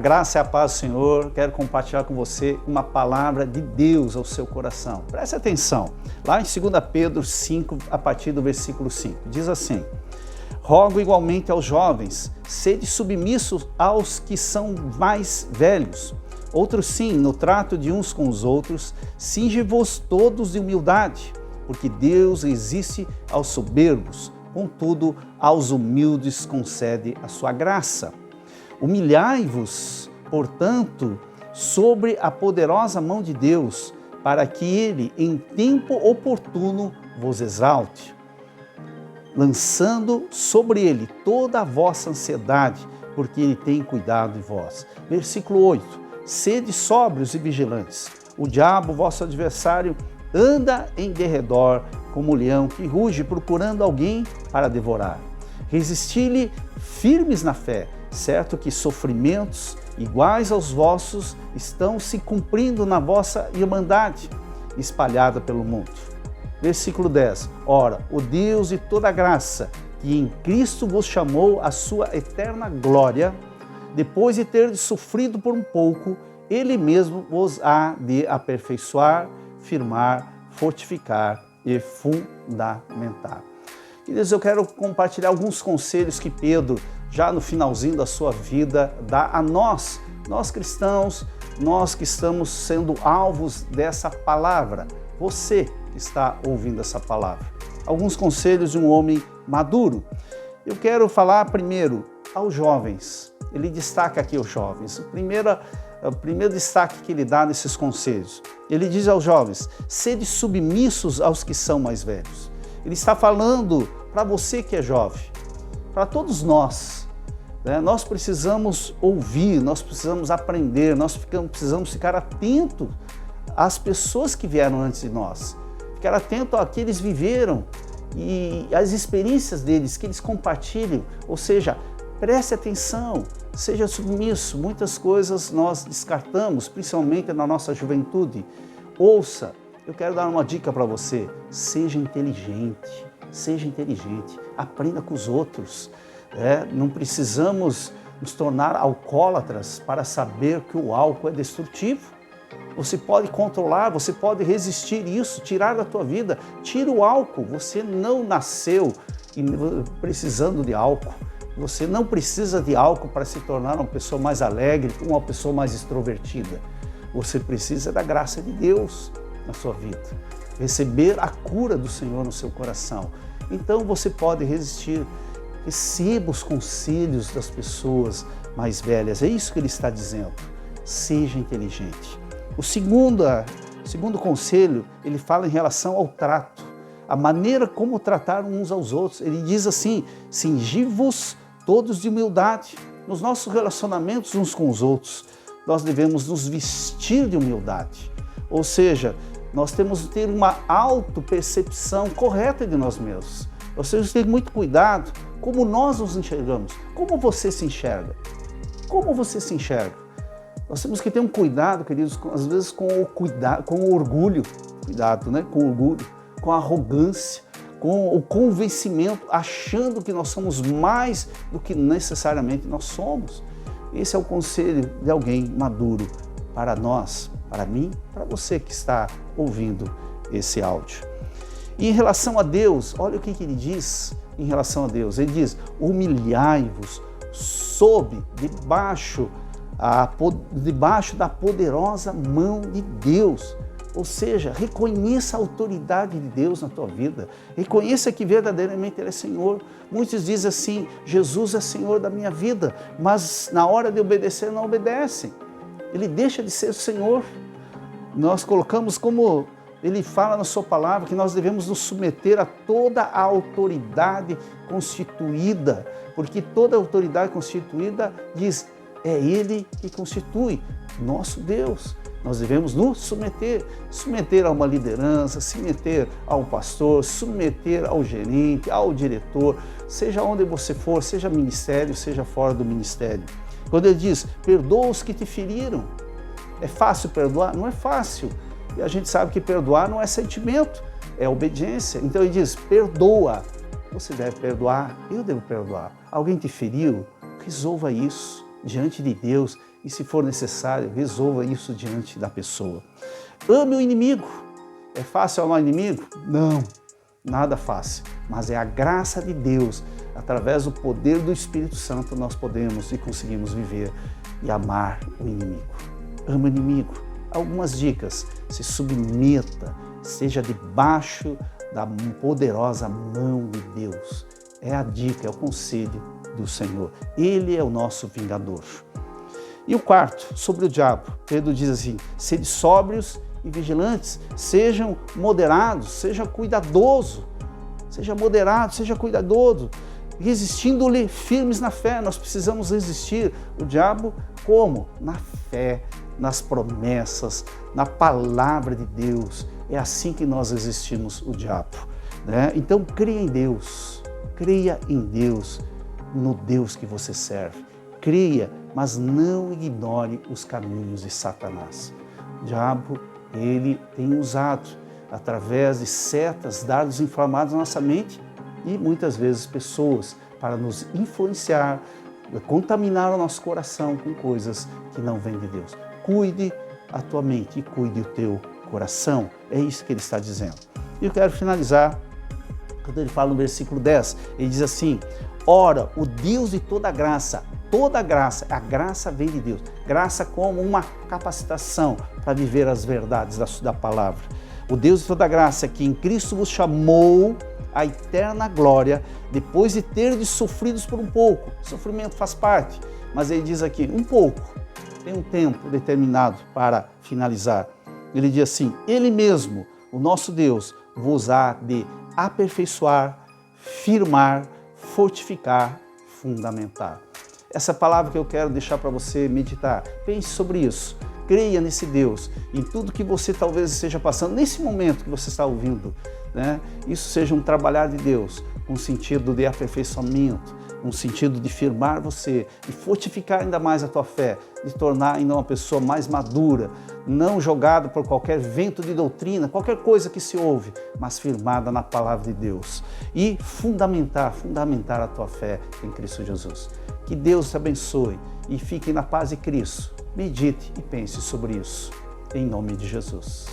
graça e a paz do Senhor, quero compartilhar com você uma palavra de Deus ao seu coração. Preste atenção, lá em 2 Pedro 5, a partir do versículo 5, diz assim: rogo igualmente aos jovens, sede submissos aos que são mais velhos. Outros sim, no trato de uns com os outros, cinge-vos todos de humildade, porque Deus resiste aos soberbos, contudo, aos humildes concede a sua graça. Humilhai-vos, portanto, sobre a poderosa mão de Deus, para que Ele, em tempo oportuno, vos exalte, lançando sobre Ele toda a vossa ansiedade, porque Ele tem cuidado de vós. Versículo 8, sede sóbrios e vigilantes. O diabo, vosso adversário, anda em derredor como um leão que ruge, procurando alguém para devorar. Resisti-lhe firmes na fé, certo que sofrimentos iguais aos vossos estão se cumprindo na vossa irmandade, espalhada pelo mundo. Versículo 10. Ora, o Deus de toda graça, que em Cristo vos chamou à sua eterna glória, depois de ter sofrido por um pouco, Ele mesmo vos há de aperfeiçoar, firmar, fortificar e fundamentar. Queridos, eu quero compartilhar alguns conselhos que Pedro, já no finalzinho da sua vida, dá a nós cristãos, nós que estamos sendo alvos dessa palavra, você que está ouvindo essa palavra. Alguns conselhos de um homem maduro. Eu quero falar primeiro aos jovens. Ele destaca aqui os jovens. O primeiro destaque que ele dá nesses conselhos. Ele diz aos jovens, sede submissos aos que são mais velhos. Ele está falando para você que é jovem, para todos nós. Nós precisamos ouvir, nós precisamos aprender, nós precisamos ficar atentos às pessoas que vieram antes de nós. Ficar atento ao que eles viveram e às experiências deles, que eles compartilham. Ou seja, preste atenção, seja submisso. Muitas coisas nós descartamos, principalmente na nossa juventude. Ouça, eu quero dar uma dica para você. Seja inteligente, aprenda com os outros. Não precisamos nos tornar alcoólatras para saber que o álcool é destrutivo. Você pode controlar, você pode resistir isso, tirar da tua vida. Tira o álcool, você não nasceu precisando de álcool. Você não precisa de álcool para se tornar uma pessoa mais alegre, uma pessoa mais extrovertida. Você precisa da graça de Deus na sua vida. Receber a cura do Senhor no seu coração. Então você pode resistir. Receba os conselhos das pessoas mais velhas. É isso que ele está dizendo. Seja inteligente. O segundo conselho, ele fala em relação ao trato. A maneira como tratar uns aos outros. Ele diz assim, cingi-vos todos de humildade. Nos nossos relacionamentos uns com os outros, nós devemos nos vestir de humildade. Ou seja, nós temos que ter uma autopercepção correta de nós mesmos. Nós temos que ter muito cuidado como nós nos enxergamos. Como você se enxerga? Como você se enxerga? Nós temos que ter um cuidado, queridos, às vezes com o orgulho. Cuidado, né? Com o orgulho, com a arrogância, com o convencimento, achando que nós somos mais do que necessariamente nós somos. Esse é o conselho de alguém maduro para nós, para mim, para você que está ouvindo esse áudio. E em relação a Deus, olha o que ele diz em relação a Deus. Ele diz, humilhai-vos debaixo da poderosa mão de Deus. Ou seja, reconheça a autoridade de Deus na tua vida. Reconheça que verdadeiramente Ele é Senhor. Muitos dizem assim, Jesus é Senhor da minha vida, mas na hora de obedecer não obedecem. Ele deixa de ser o Senhor. Nós colocamos como Ele fala na sua palavra que nós devemos nos submeter a toda a autoridade constituída, porque toda autoridade constituída diz, é Ele que constitui, nosso Deus. Nós devemos nos submeter a uma liderança, submeter ao pastor, submeter ao gerente, ao diretor, seja onde você for, seja ministério, seja fora do ministério. Quando ele diz, perdoa os que te feriram, é fácil perdoar? Não é fácil. E a gente sabe que perdoar não é sentimento, é obediência. Então ele diz, perdoa. Você deve perdoar, eu devo perdoar. Alguém te feriu? Resolva isso diante de Deus e, se for necessário, resolva isso diante da pessoa. Ame o inimigo. É fácil amar o inimigo? Não, nada fácil, mas é a graça de Deus, através do poder do Espírito Santo, nós podemos e conseguimos viver e amar o inimigo. Ame o inimigo. Algumas dicas: se submeta, seja debaixo da poderosa mão de Deus. É a dica, é o conselho do Senhor. Ele é o nosso vingador. E o quarto, sobre o diabo, Pedro diz assim: sede sóbrios e vigilantes, sejam moderados, seja cuidadoso, seja moderado, seja cuidadoso, resistindo-lhe firmes na fé. Nós precisamos resistir o diabo como? Na fé, nas promessas, na palavra de Deus. É assim que nós resistimos o diabo, né? Então creia em Deus, no Deus que você serve. Creia, mas não ignore os caminhos de Satanás. O diabo, ele tem usado, através de setas, dardos inflamados na nossa mente e muitas vezes pessoas, para nos influenciar, contaminar o nosso coração com coisas que não vêm de Deus. Cuide a tua mente e cuide o teu coração. É isso que ele está dizendo. E eu quero finalizar quando ele fala no versículo 10. Ele diz assim: ora, o Deus de toda graça, a graça vem de Deus. Graça como uma capacitação para viver as verdades da palavra. O Deus de toda graça, que em Cristo vos chamou a eterna glória, depois de terdes sofridos por um pouco. Sofrimento faz parte, mas ele diz aqui, um pouco. Tem um tempo determinado para finalizar. Ele diz assim: Ele mesmo, o nosso Deus, vos há de aperfeiçoar, firmar, fortificar, fundamentar. Essa palavra que eu quero deixar para você meditar. Pense sobre isso. Creia nesse Deus, em tudo que você talvez esteja passando, nesse momento que você está ouvindo, né? Isso seja um trabalhar de Deus, um sentido de aperfeiçoamento, um sentido de firmar você, de fortificar ainda mais a tua fé, de tornar ainda uma pessoa mais madura, não jogada por qualquer vento de doutrina, qualquer coisa que se ouve, mas firmada na palavra de Deus. E fundamentar a tua fé em Cristo Jesus. Que Deus te abençoe e fique na paz de Cristo. Medite e pense sobre isso. Em nome de Jesus.